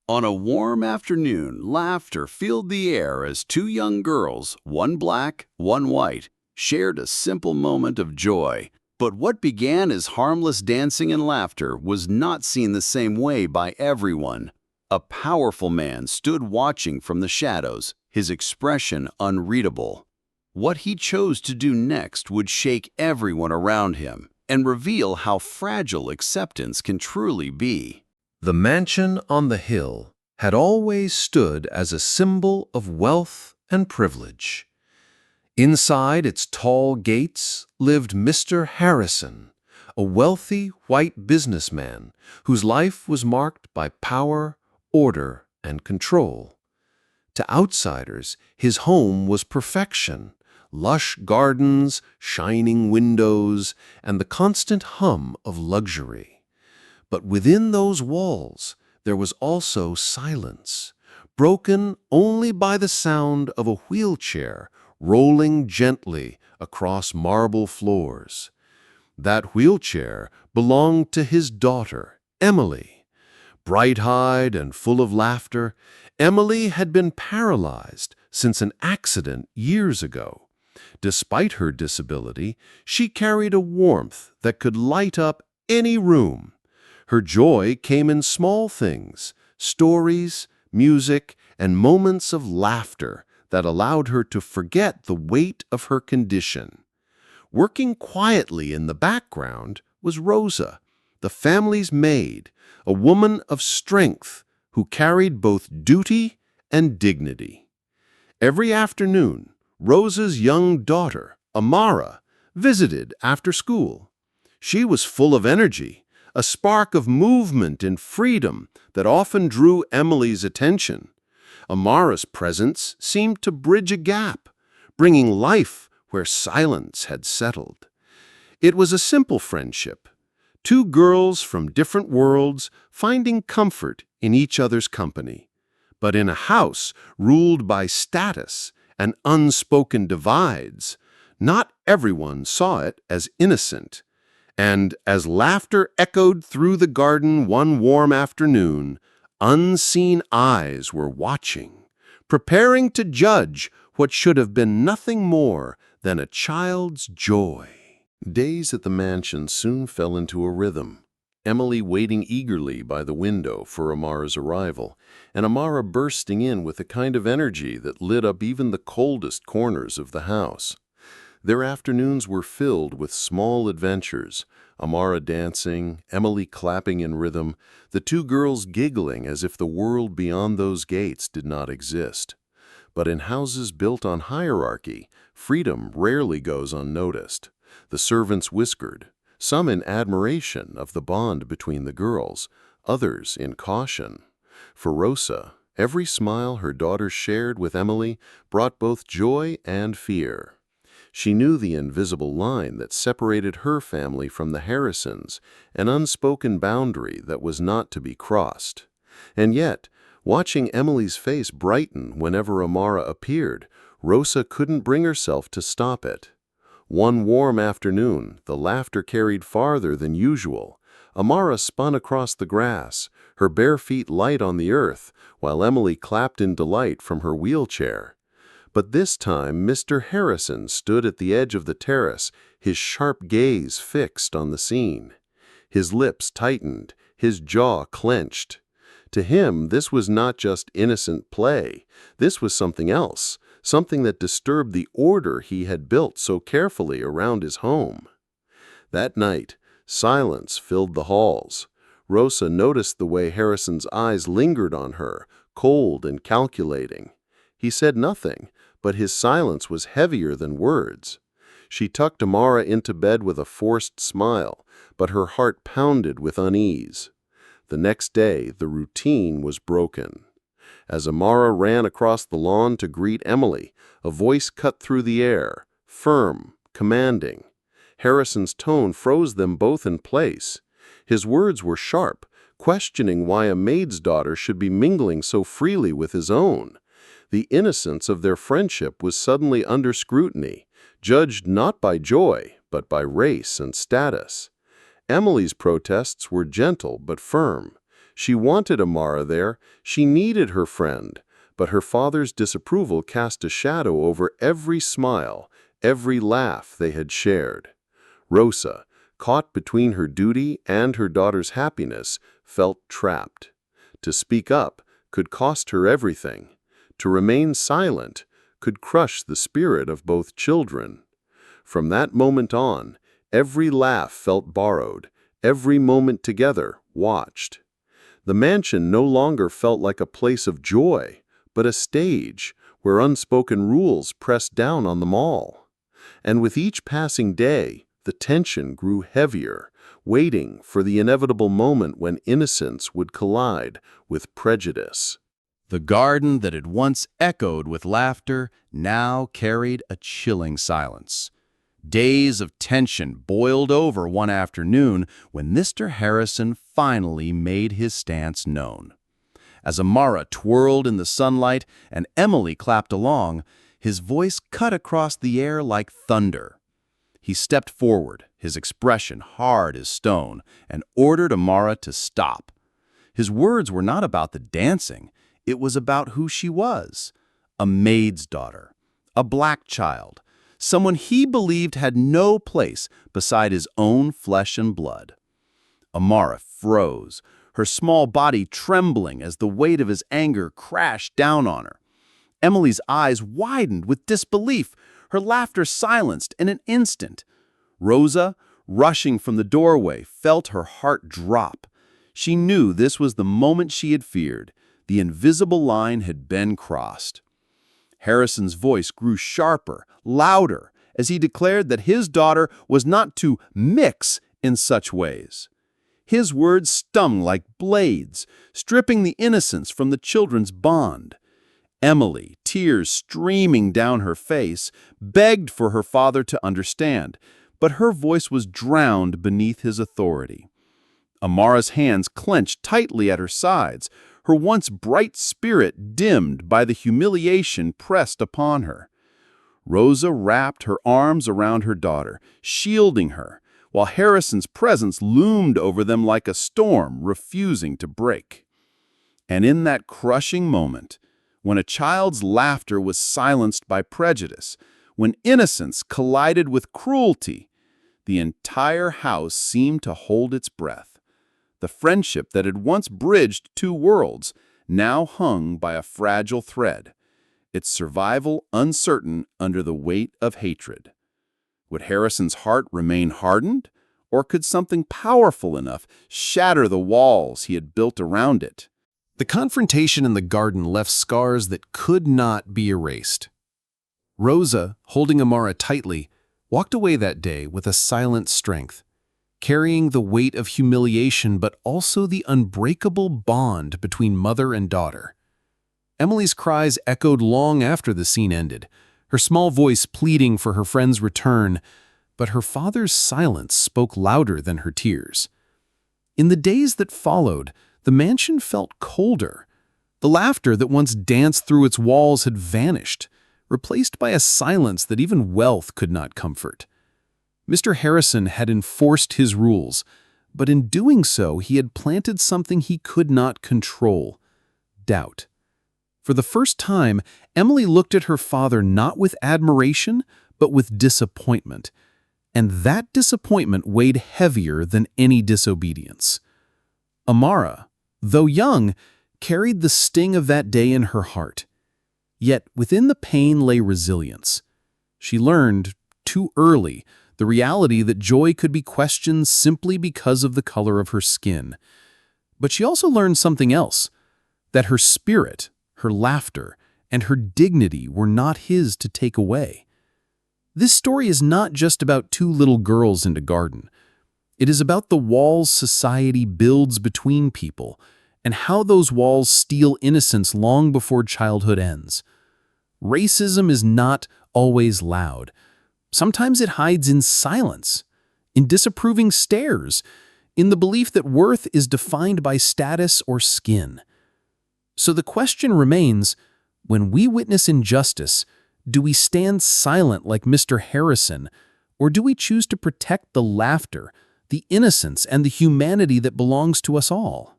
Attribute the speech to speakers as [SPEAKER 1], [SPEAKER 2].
[SPEAKER 1] On a warm afternoon, laughter filled the air as two young girls, one black, one white, shared a simple moment of joy. But what began as harmless dancing and laughter was not seen the same way by everyone. A powerful man stood watching from the shadows, his expression unreadable. What he chose to do next would shake everyone around him and reveal how fragile acceptance can truly be.
[SPEAKER 2] The mansion on the hill had always stood as a symbol of wealth and privilege. Inside its tall gates lived Mr. Harrison, a wealthy white businessman whose life was marked by power, order, and control. To outsiders, his home was perfection, lush gardens, shining windows, and the constant hum of luxury. But within those walls, there was also silence, broken only by the sound of a wheelchair rolling gently across marble floors. That wheelchair belonged to his daughter, Emily. Bright-eyed and full of laughter, Emily had been paralyzed since an accident years ago. Despite her disability, she carried a warmth that could light up any room. Her joy came in small things, stories, music, and moments of laughter that allowed her to forget the weight of her condition. Working quietly in the background was Rosa, the family's maid, a woman of strength who carried both duty and dignity. Every afternoon, Rosa's young daughter, Amara, visited after school. She was full of energy, a spark of movement and freedom that often drew Emily's attention. Amara's presence seemed to bridge a gap, bringing life where silence had settled. It was a simple friendship, two girls from different worlds finding comfort in each other's company. But in a house ruled by status and unspoken divides, not everyone saw it as innocent. And as laughter echoed through the garden one warm afternoon, unseen eyes were watching, preparing to judge what should have been nothing more than a child's joy. Days at the mansion soon fell into a rhythm, Emily waiting eagerly by the window for Amara's arrival, and Amara bursting in with a kind of energy that lit up even the coldest corners of the house. Their afternoons were filled with small adventures, Amara dancing, Emily clapping in rhythm, the two girls giggling as if the world beyond those gates did not exist. But in houses built on hierarchy, freedom rarely goes unnoticed. The servants whispered, some in admiration of the bond between the girls, others in caution. For Rosa, every smile her daughter shared with Emily brought both joy and fear. She knew the invisible line that separated her family from the Harrisons, an unspoken boundary that was not to be crossed. And yet, watching Emily's face brighten whenever Amara appeared, Rosa couldn't bring herself to stop it. One warm afternoon, the laughter carried farther than usual. Amara spun across the grass, her bare feet light on the earth, while Emily clapped in delight from her wheelchair. But this time Mr. Harrison stood at the edge of the terrace, his sharp gaze fixed on the scene. His lips tightened, his jaw clenched. To him, this was not just innocent play. This was something else, something that disturbed the order he had built so carefully around his home. That night, silence filled the halls. Rosa noticed the way Harrison's eyes lingered on her, cold and calculating. He said nothing, but his silence was heavier than words. She tucked Amara into bed with a forced smile, but her heart pounded with unease. The next day, the routine was broken. As Amara ran across the lawn to greet Emily, a voice cut through the air, firm, commanding. Harrison's tone froze them both in place. His words were sharp, questioning why a maid's daughter should be mingling so freely with his own. The innocence of their friendship was suddenly under scrutiny, judged not by joy, but by race and status. Emily's protests were gentle but firm.
[SPEAKER 3] She wanted Amara there. She needed her friend. But her father's disapproval cast a shadow over every smile, every laugh they had shared. Rosa, caught between her duty and her daughter's happiness, felt trapped. To speak up could cost her everything. To remain silent could crush the spirit of both children. From that moment on, every laugh felt borrowed, every moment together watched. The mansion no longer felt like a place of joy, but a stage where unspoken rules pressed down on them all. And with each passing day, the tension grew heavier, waiting for the inevitable moment when innocence would collide with prejudice.
[SPEAKER 1] The garden that had once echoed with laughter now carried a chilling silence. Days of tension boiled over one afternoon when Mr. Harrison finally made his stance known. As Amara twirled in the sunlight and Emily clapped along, his voice cut across the air like thunder. He stepped forward, his expression hard as stone, and ordered Amara to stop. His words were not about the dancing. It was about who she was. A maid's daughter, a black child, someone he believed had no place beside his own flesh and blood. Amara froze, her small body trembling as the weight of his anger crashed down on her. Emily's eyes widened with disbelief, her laughter silenced in an instant. Rosa, rushing from the doorway, felt her heart drop. She knew this was the moment she had feared. The invisible line had been crossed. Harrison's voice grew sharper, louder, as he declared that his daughter was not to mix in such ways. His words stung like blades, stripping the innocence from the children's bond. Emily, tears streaming down her face, begged for her father to understand, but her voice was drowned beneath his authority. Amara's hands clenched tightly at her sides, her once bright spirit dimmed by the humiliation pressed upon her. Rosa wrapped her arms around her daughter, shielding her, while Harrison's presence loomed over them like a storm refusing to break. And in that crushing moment, when a child's laughter was silenced by prejudice, when innocence collided with cruelty, the entire house seemed to hold its breath. The friendship that had once bridged two worlds now hung by a fragile thread, its survival uncertain under the weight of hatred. Would Harrison's heart remain hardened, or could something powerful enough shatter the walls he had built around it?
[SPEAKER 2] The confrontation in the garden left scars that could not be erased. Rosa, holding Amara tightly, walked away that day with a silent strength, carrying the weight of humiliation but also the unbreakable bond between mother and daughter. Emily's cries echoed long after the scene ended, her small voice pleading for her friend's return, but her father's silence spoke louder than her tears. In the days that followed, the mansion felt colder. The laughter that once danced through its walls had vanished, replaced by a silence that even wealth could not comfort. Mr. Harrison had enforced his rules, but in doing so he had planted something he could not control: doubt. For the first time, Emily looked at her father not with admiration, but with disappointment. And that disappointment weighed heavier than any disobedience. Amara, though young, carried the sting of that day in her heart. Yet within the pain lay resilience. She learned, too early, the reality that joy could be questioned simply because of the color of her skin. But she also learned something else, that her spirit, her laughter, and her dignity were not his to take away. This story is not just about two little girls in a garden. It is about the walls society builds between people, and how those walls steal innocence long before childhood ends. Racism is not always loud. Sometimes it hides in silence, in disapproving stares, in the belief that worth is defined by status or skin. So the question remains, when we witness injustice, do we stand silent like Mr. Harrison, or do we choose to protect the laughter, the innocence, and the humanity that belongs to us all?